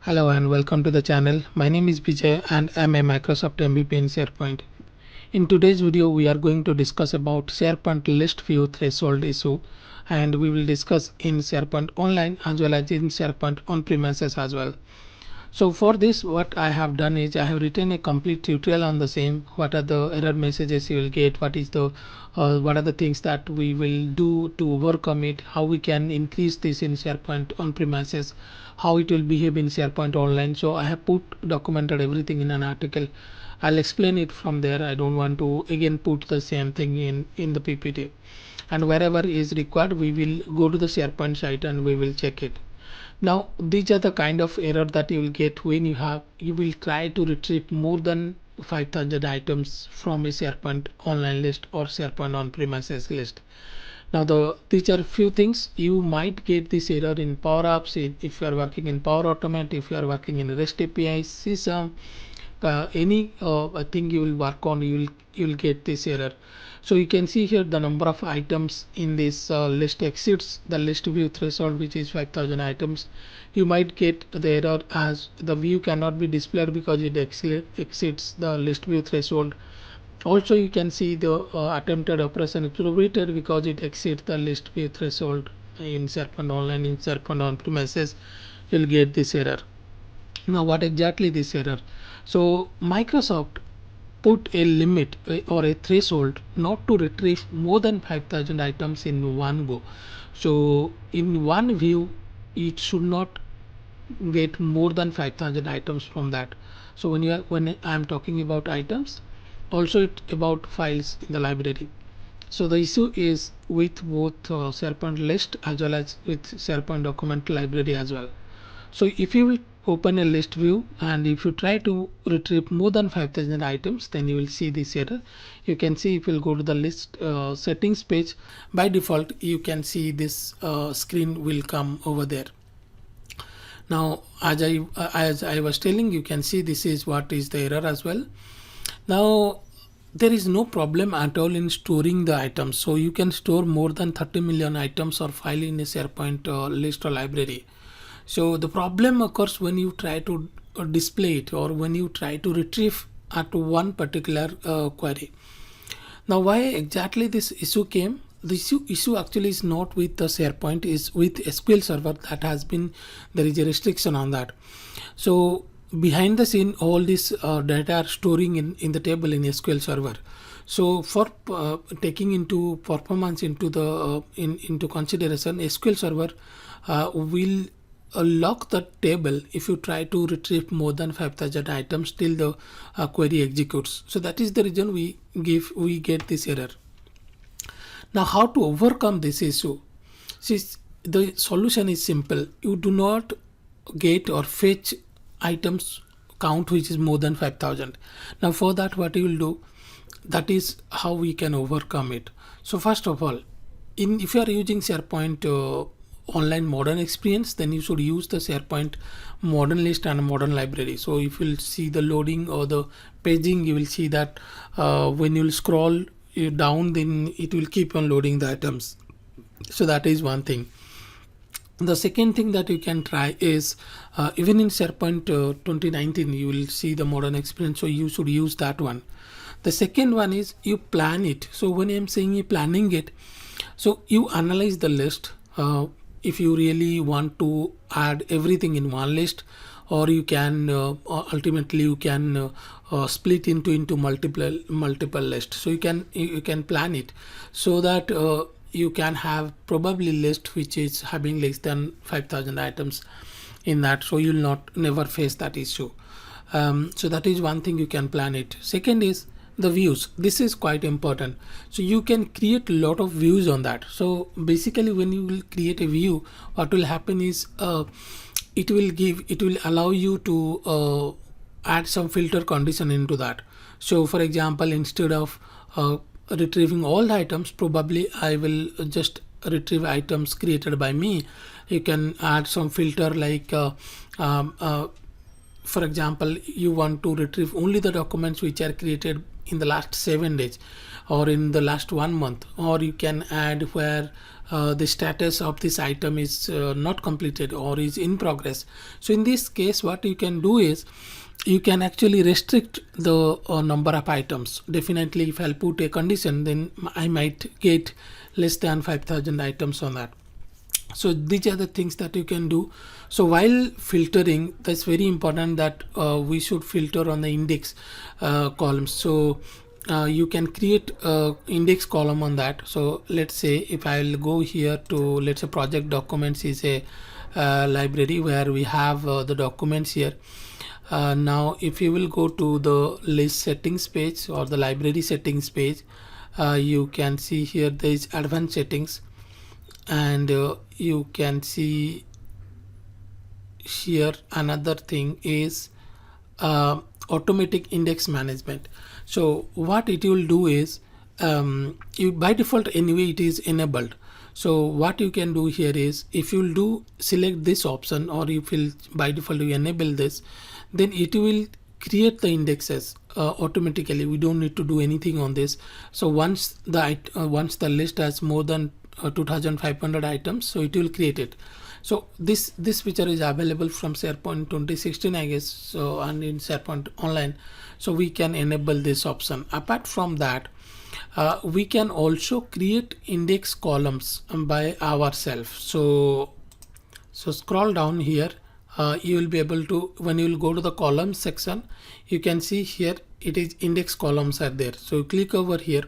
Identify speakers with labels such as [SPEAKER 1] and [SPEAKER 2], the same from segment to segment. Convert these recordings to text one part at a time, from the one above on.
[SPEAKER 1] Hello and welcome to the channel. My name is Bijay and I'm a Microsoft MVP in SharePoint. In today's video, we are going to discuss about SharePoint list view threshold issue, and we will discuss in SharePoint Online as well as in SharePoint on premises as well. So for this, what I have done is I have written a complete tutorial on the same. What are the error messages you will get? What are the things that we will do to overcome it? How we can increase this in SharePoint on premises? How it will behave in SharePoint Online? So I have documented everything in an article. I'll explain it from there. I don't want to again put the same thing in the PPT. And wherever is required, we will go to the SharePoint site and we will check it. Now these are the kind of error that you will get when you will try to retrieve more than 5,000 items from a SharePoint Online list or SharePoint on premises list. Now these are few things you might get this error in Power Apps if you are working in Power Automate, if you are working in REST API, CSAM, any thing you will work on, you will get this error. So you can see here the number of items in this list exceeds the list view threshold, which is 5,000 items. You might get the error as the view cannot be displayed because it exceeds the list view threshold. Also you can see the attempted operation is prohibited because it exceeds the list view threshold. In SharePoint Online, in SharePoint on premises, you'll get this error. Now what exactly this error? So Microsoft put a limit or a threshold not to retrieve more than 5,000 items in one go. So in one view it should not get more than 5,000 items from that. So when I'm talking about items, also it's about files in the library. So the issue is with both SharePoint list as well as with SharePoint document library as well. So if you will open a list view and if you try to retrieve more than 5,000 items, then you will see this error. You can see if you go to the list settings page, by default you can see this screen will come over there. Now as I was telling, you can see this is what is the error as well. Now there is no problem at all in storing the items. So you can store more than 30 million items or file in a SharePoint list or library. So the problem occurs when you try to display it or when you try to retrieve at one particular query. Now why exactly this issue came? The issue actually is not with the SharePoint, is with SQL Server. That has been, there is a restriction on that. So behind the scene, all this data are storing in the table in SQL Server. So for taking into performance into the into consideration, SQL Server will lock the table if you try to retrieve more than 5,000 items till the query executes. So that is the reason we get this error. Now how to overcome this issue? See, the solution is simple. You do not get or fetch items count which is more than 5,000. Now for that, what you will do, that is how we can overcome it. So first of all, if you are using SharePoint Online modern experience, then you should use the SharePoint modern list and modern library. So if you'll see the loading or the paging, you will see that when you'll scroll down, then it will keep on loading the items. So that is one thing. The second thing that you can try is even in SharePoint 2019 you will see the modern experience, so you should use that one. The second one is you plan it. So when I'm saying you planning it, so you analyze the list. If you really want to add everything in one list, or you can ultimately you can split into multiple lists. So you can plan it so that you can have probably list which is having less than 5,000 items in that, so you'll never face that issue. So that is one thing you can plan it. Second is the views. This is quite important. So you can create a lot of views on that. So basically when you will create a view, what will happen is it will allow you to add some filter condition into that. So for example, instead of retrieving all the items, probably I will just retrieve items created by me. You can add some filter like for example, you want to retrieve only the documents which are created in the last 7 days or in the last 1 month, or you can add where the status of this item is not completed or is in progress. So in this case, what you can do is you can actually restrict the number of items. Definitely, if I'll put a condition, then I might get less than 5,000 items on that. So these are the things that you can do. So while filtering, that's very important that we should filter on the index columns. So you can create index column on that. So let's say if I'll go here to, let's say project documents is a library where we have the documents here. Now if you will go to the list settings page or the library settings page, you can see here there is advanced settings, and you can see here another thing is automatic index management. So what it will do is you by default anyway it is enabled. So what you can do here is if you do select this option, or if you by default you enable this, then it will create the indexes automatically. We don't need to do anything on this. So once the list has more than 2,500 items, so it will create it. So this feature is available from SharePoint 2016, I guess, so, and in SharePoint Online, so we can enable this option. Apart from that, we can also create index columns by ourselves. So scroll down here, you will be able to, when you will go to the columns section, you can see here it is index columns are there. So click over here,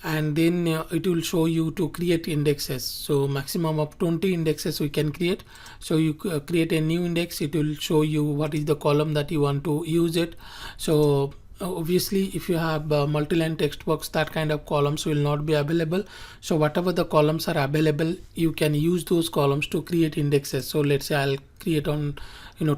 [SPEAKER 1] and then it will show you to create indexes. So maximum of 20 indexes we can create. So you create a new index, it will show you what is the column that you want to use it. So obviously if you have multi-line text box, that kind of columns will not be available. So whatever the columns are available, you can use those columns to create indexes. So let's say I'll create on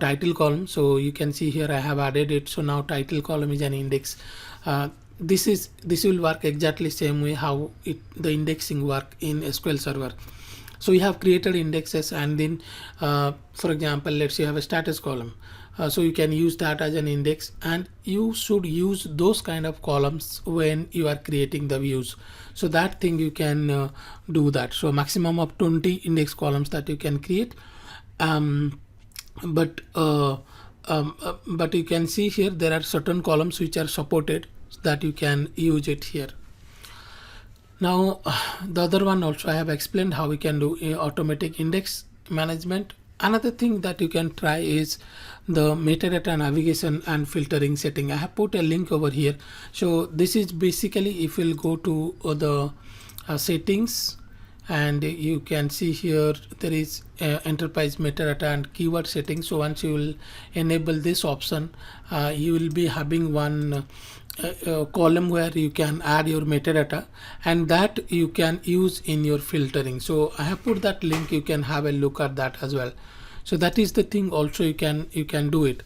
[SPEAKER 1] title column. So you can see here I have added it. So now title column is an index. This will work exactly same way how the indexing work in SQL Server. So you have created indexes, and then for example, let's say you have a status column. So you can use that as an index, and you should use those kind of columns when you are creating the views. So that thing you can do that. So maximum of 20 index columns that you can create. But you can see here there are certain columns which are supported, that you can use it here. Now the other one also I have explained how we can do automatic index management. Another thing that you can try is the metadata navigation and filtering setting. I have put a link over here. So this is basically, if you'll go to the settings, and you can see here there is enterprise metadata and keyword settings. So once you will enable this option, you will be having one column where you can add your metadata, and that you can use in your filtering. So I have put that link, you can have a look at that as well. So that is the thing also you can do it.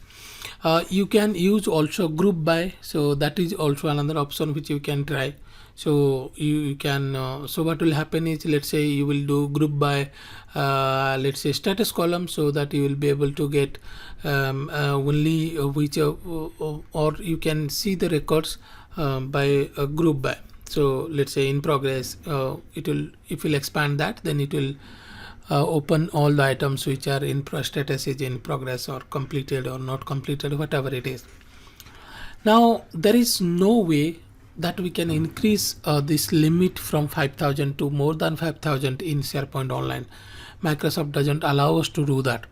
[SPEAKER 1] You can use also group by, so that is also another option which you can try. So you can so what will happen is, let's say you will do group by let's say status column, so that you will be able to get only which or you can see the records by a group by. So let's say in progress, it will, if you'll expand that, then it will open all the items which are in status is in progress or completed or not completed, whatever it is. Now there is no way that we can increase this limit from 5,000 to more than 5,000 in SharePoint Online. Microsoft doesn't allow us to do that.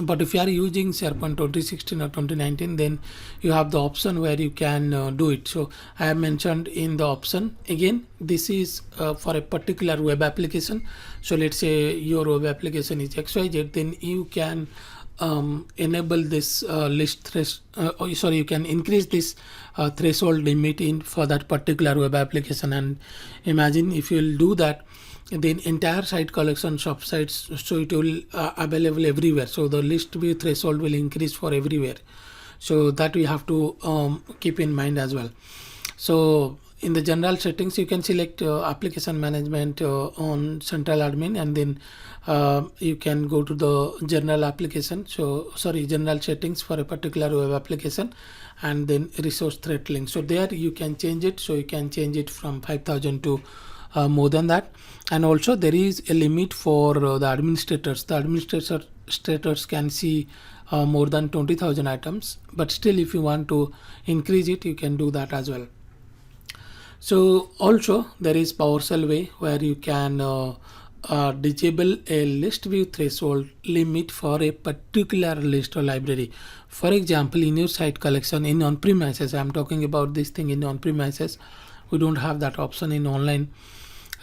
[SPEAKER 1] But if you are using SharePoint 2016 or 2019, then you have the option where you can do it. So I have mentioned in the option, again, this is for a particular web application. So let's say your web application is XYZ, then you can enable this you can increase this threshold limit in for that particular web application. And imagine if you will do that, then entire site collection shop sites, so it will available everywhere. So the list view threshold will increase for everywhere. So that we have to keep in mind as well. So in the general settings, you can select application management on central admin, and then you can go to the general application. So sorry, general settings for a particular web application, and then resource threatening. So there you can change it. So you can change it from 5,000 to more than that. And also there is a limit for the administrators. The administrators can see more than 20,000 items, but still if you want to increase it, you can do that as well. So also there is PowerShell way where you can disable a list view threshold limit for a particular list or library. For example, in your site collection in on-premises, I'm talking about this thing in on-premises, we don't have that option in online.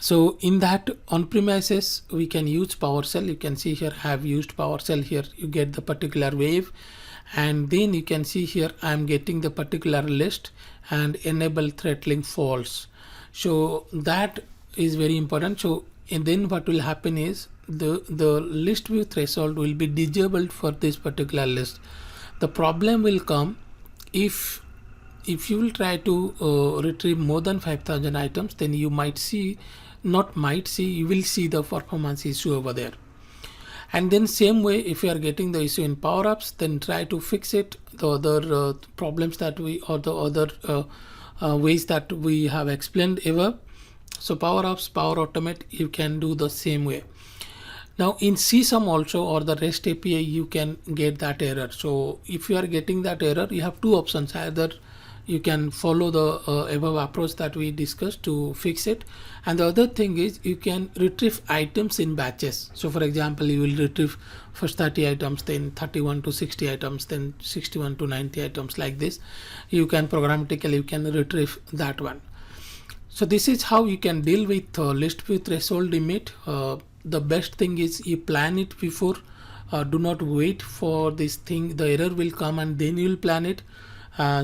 [SPEAKER 1] So in that on-premises, we can use PowerShell. You can see here I have used PowerShell. Here you get the particular wave, and then you can see here I'm getting the particular list and enable threatening false. So that is very important. So and then what will happen is the list view threshold will be disabled for this particular list. The problem will come if you will try to retrieve more than 5,000 items, then you might see, you will see the performance issue over there. And then same way, if you are getting the issue in Power Apps, then try to fix it. The other problems that we, or the other ways that we have explained above. So Power Apps, Power Automate, you can do the same way. Now in CSUM also, or the REST API, you can get that error. So if you are getting that error, you have two options. Either you can follow the above approach that we discussed to fix it, and the other thing is you can retrieve items in batches. So for example, you will retrieve first 30 items, then 31 to 60 items, then 61 to 90 items, like this. You can programmatically, you can retrieve that one. So this is how you can deal with list view threshold limit. The best thing is you plan it before. Do not wait for this thing, the error will come and then you will plan it.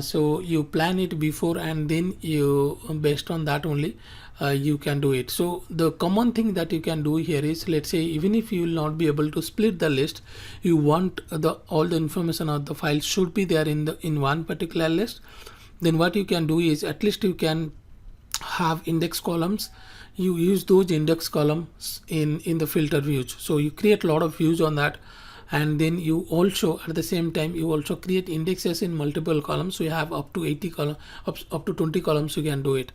[SPEAKER 1] So you plan it before, and then you, based on that only, you can do it. So the common thing that you can do here is, let's say even if you will not be able to split the list, you want all the information of the file should be there in one particular list, then what you can do is, at least you can have index columns. You use those index columns in the filter views. So you create a lot of views on that, and then you also at the same time you also create indexes in multiple columns. So you have up to 80 columns, up to 20 columns you can do it.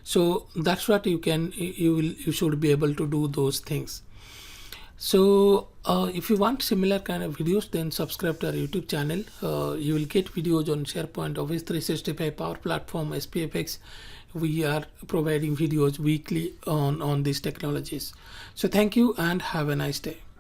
[SPEAKER 1] So that's what you can, you should be able to do those things. So if you want similar kind of videos, then subscribe to our YouTube channel. You will get videos on SharePoint, Office 365, Power Platform, SPFX. We are providing videos weekly on these technologies. So thank you and have a nice day.